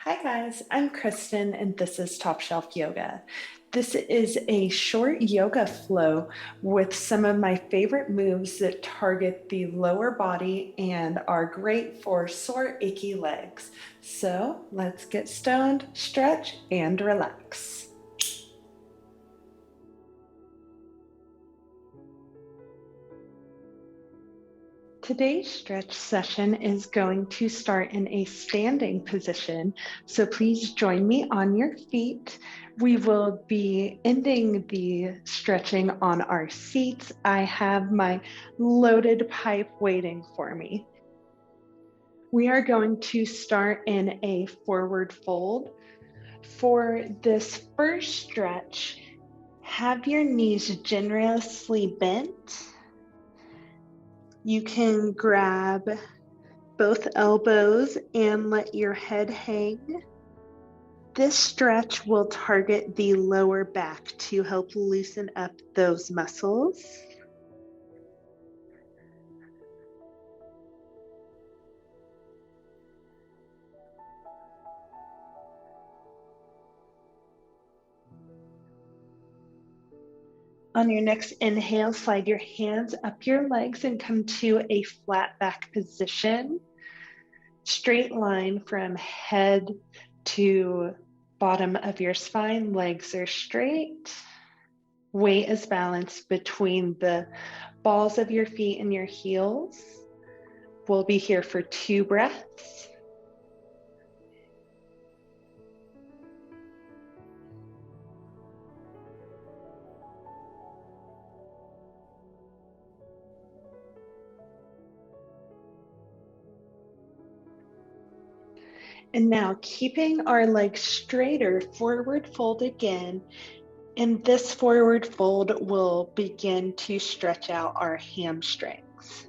Hi guys, I'm Kristen and this is Top Shelf Yoga. This is a short yoga flow with some of my favorite moves that target the lower body and are great for sore, achy legs. So let's get stoned, stretch, and relax. Today's stretch session is going to start in a standing position, so please join me on your feet. We will be ending the stretching on our seats. I have my loaded pipe waiting for me. We are going to start in a forward fold. For this first stretch, have your knees generously bent. You can grab both elbows and let your head hang. This stretch will target the lower back to help loosen up those muscles. On your next inhale, slide your hands up your legs and come to a flat back position. Straight line from head to bottom of your spine, legs are straight. Weight is balanced between the balls of your feet and your heels. We'll be here for 2 breaths. And now keeping our legs straighter, forward fold again. And this forward fold will begin to stretch out our hamstrings.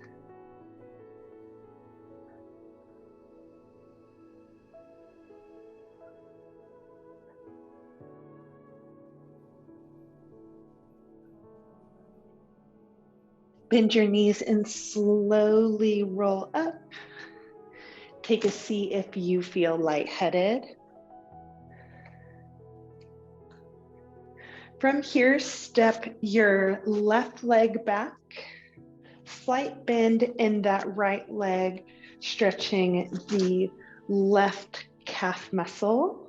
Bend your knees and slowly roll up. Take a seat if you feel lightheaded. From here, step your left leg back. Slight bend in that right leg, stretching the left calf muscle.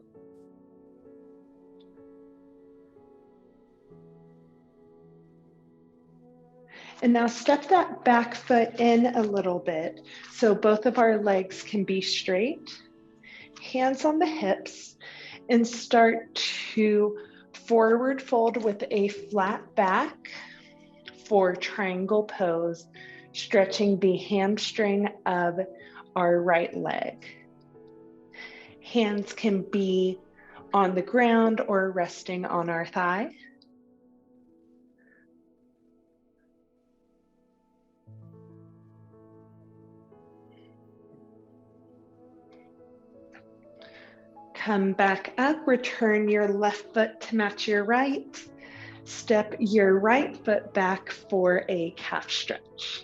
And now step that back foot in a little bit so both of our legs can be straight. Hands on the hips and start to forward fold with a flat back for triangle pose, stretching the hamstring of our right leg. Hands can be on the ground or resting on our thigh. Come back up, return your left foot to match your right. Step your right foot back for a calf stretch.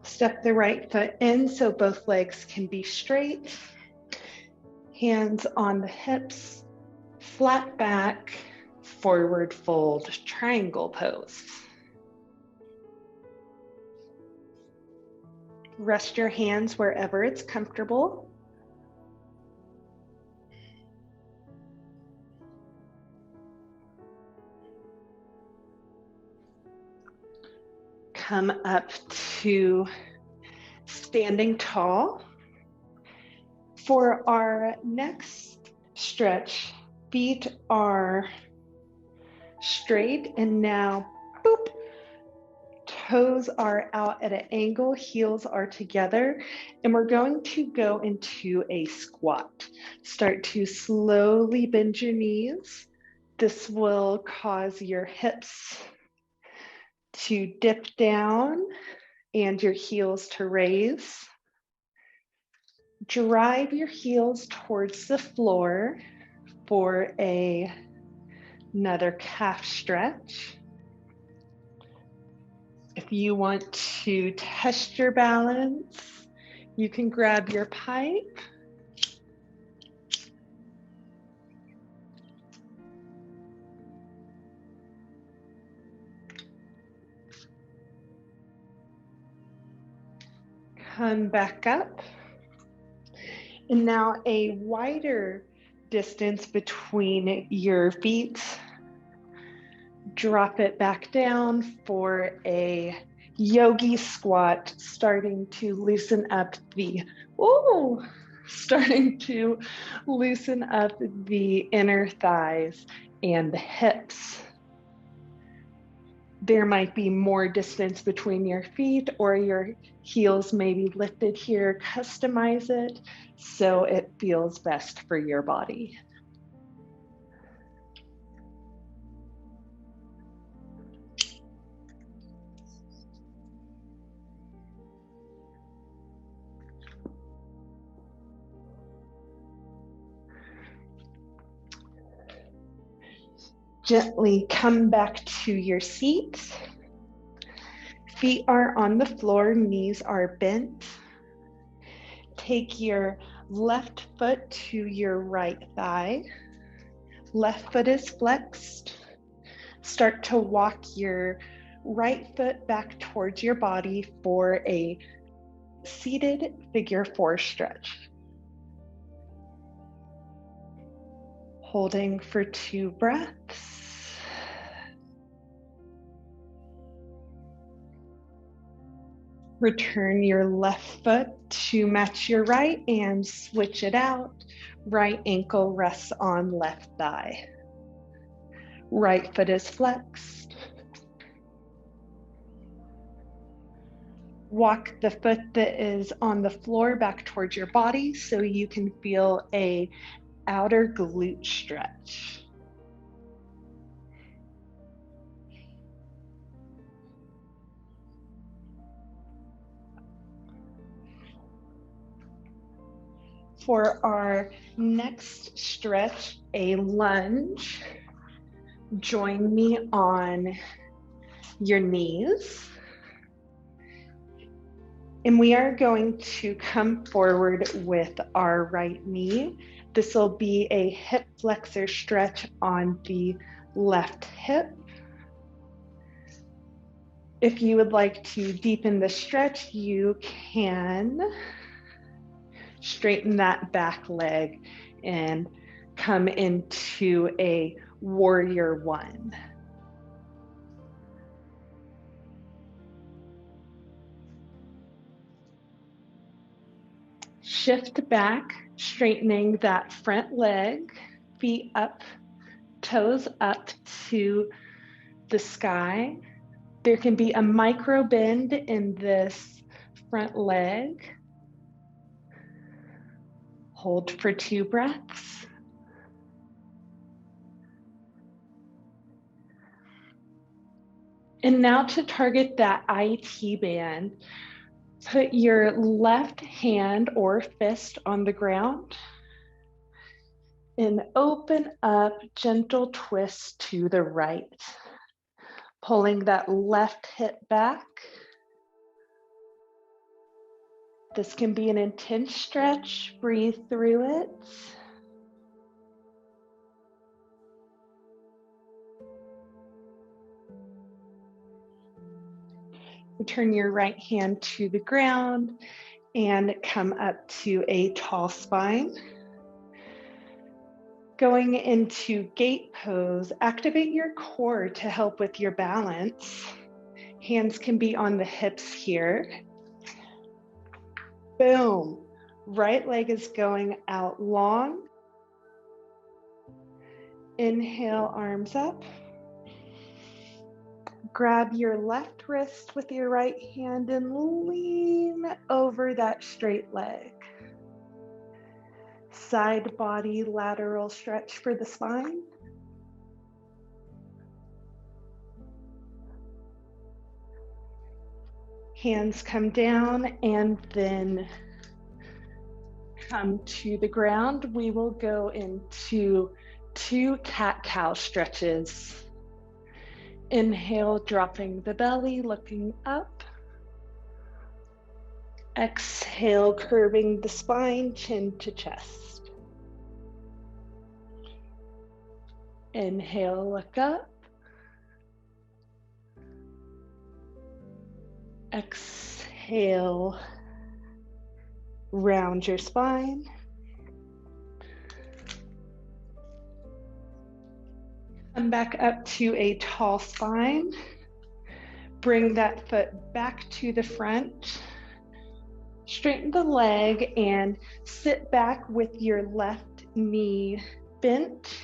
Step the right foot in so both legs can be straight. Hands on the hips, flat back, forward fold, triangle pose. Rest your hands wherever it's comfortable. Come up to standing tall. For our next stretch, feet are straight and now, boop, toes are out at an angle, heels are together, and we're going to go into a squat. Start to slowly bend your knees. This will cause your hips to dip down and your heels to raise. Drive your heels towards the floor for another calf stretch. If you want to test your balance, you can grab your pipe. Come back up. And now a wider distance between your feet. Drop it back down for a yogi squat, starting to loosen up the inner thighs and the hips. There might be more distance between your feet, or your heels may be lifted here. Customize it so it feels best for your body. Gently come back to your seat. Feet are on the floor, knees are bent. Take your left foot to your right thigh. Left foot is flexed. Start to walk your right foot back towards your body for a seated figure 4 stretch. Holding for 2 breaths. Return your left foot to match your right and switch it out. Right ankle rests on left thigh. Right foot is flexed. Walk the foot that is on the floor back towards your body so you can feel an outer glute stretch. For our next stretch, a lunge. Join me on your knees. And we are going to come forward with our right knee. This will be a hip flexor stretch on the left hip. If you would like to deepen the stretch, you can straighten that back leg and come into a warrior 1. Shift back, straightening that front leg, feet up, toes up to the sky. There can be a micro bend in this front leg. Hold for 2 breaths. And now to target that IT band, put your left hand or fist on the ground and open up, gentle twist to the right. Pulling that left hip back. This can be an intense stretch. Breathe through it. Return your right hand to the ground and come up to a tall spine. Going into gate pose, activate your core to help with your balance. Hands can be on the hips here. Boom. Right leg is going out long. Inhale, arms up. Grab your left wrist with your right hand and lean over that straight leg. Side body lateral stretch for the spine. Hands come down and then come to the ground. We will go into 2 cat-cow stretches. Inhale, dropping the belly, looking up. Exhale, curving the spine, chin to chest. Inhale, look up. Exhale, round your spine. Come back up to a tall spine. Bring that foot back to the front. Straighten the leg and sit back with your left knee bent.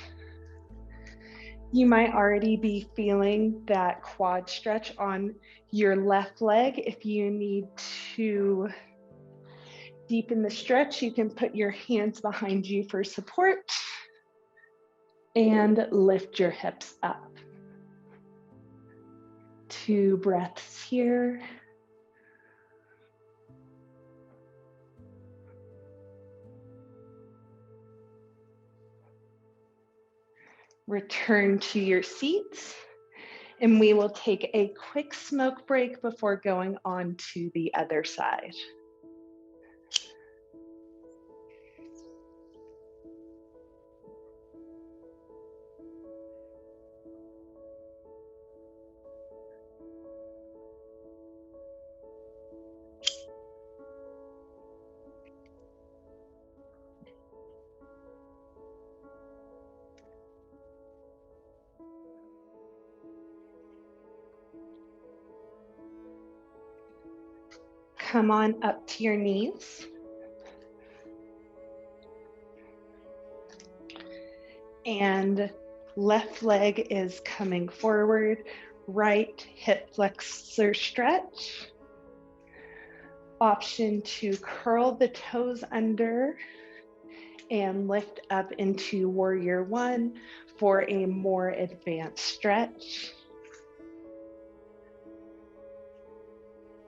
You might already be feeling that quad stretch on your left leg. If you need to deepen the stretch, you can put your hands behind you for support and lift your hips up. 2 breaths here. Return to your seats, and we will take a quick smoke break before going on to the other side. Come on up to your knees. And left leg is coming forward, right hip flexor stretch. Option to curl the toes under and lift up into warrior 1 for a more advanced stretch.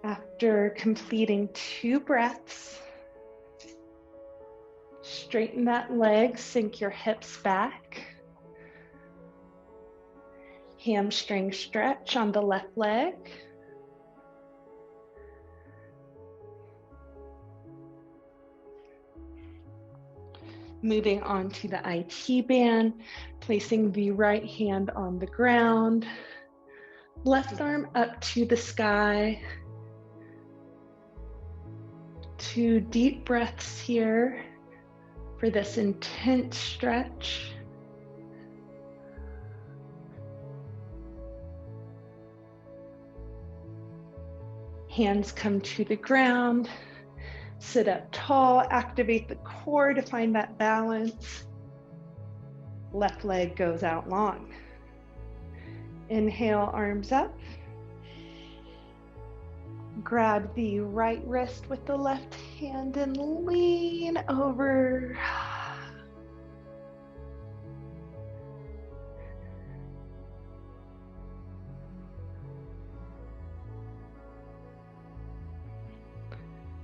After completing 2 breaths, straighten that leg, sink your hips back. Hamstring stretch on the left leg. Moving on to the IT band, placing the right hand on the ground, left arm up to the sky. 2 deep breaths here for this intense stretch. Hands come to the ground. Sit up tall, activate the core to find that balance. Left leg goes out long. Inhale, arms up. Grab the right wrist with the left hand and lean over.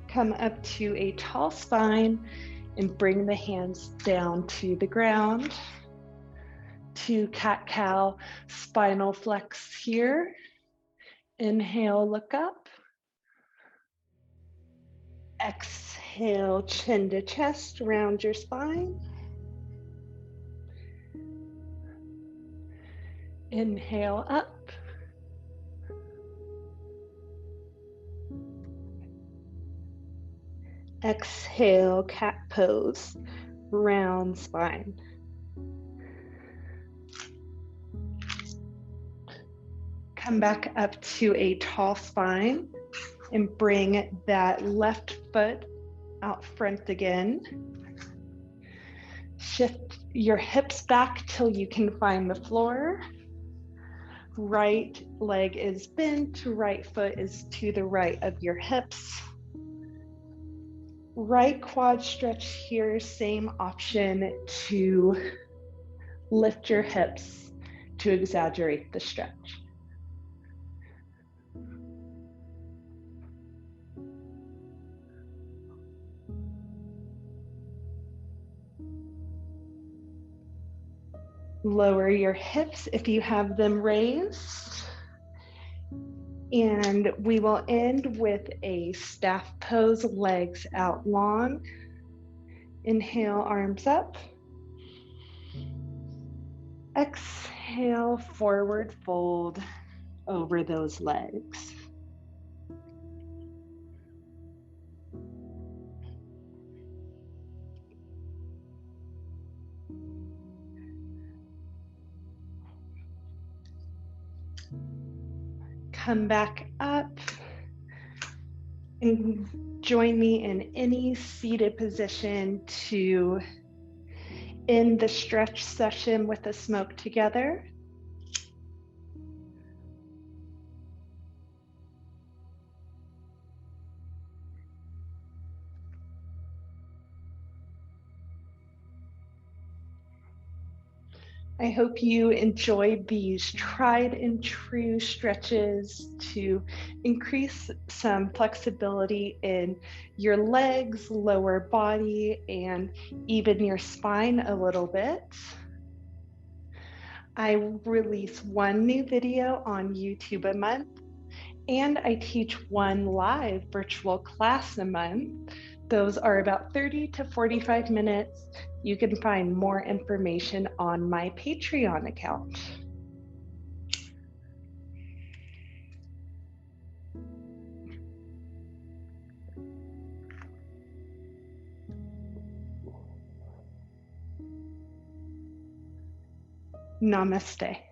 Come up to a tall spine and bring the hands down to the ground. To cat-cow, spinal flex here. Inhale, look up. Exhale, chin to chest, round your spine. Inhale up. Exhale, cat pose, round spine. Come back up to a tall spine and bring that left foot out front again. Shift your hips back till you can find the floor. Right leg is bent, right foot is to the right of your hips. Right quad stretch here, same option to lift your hips to exaggerate the stretch. Lower your hips if you have them raised. And we will end with a staff pose, legs out long. Inhale, arms up. Exhale, forward fold over those legs. Come back up and join me in any seated position to end the stretch session with a smoke together. I hope you enjoyed these tried and true stretches to increase some flexibility in your legs, lower body, and even your spine a little bit. I release one new video on YouTube a month, and I teach one live virtual class a month. Those are about 30 to 45 minutes. You can find more information on my Patreon account. Namaste.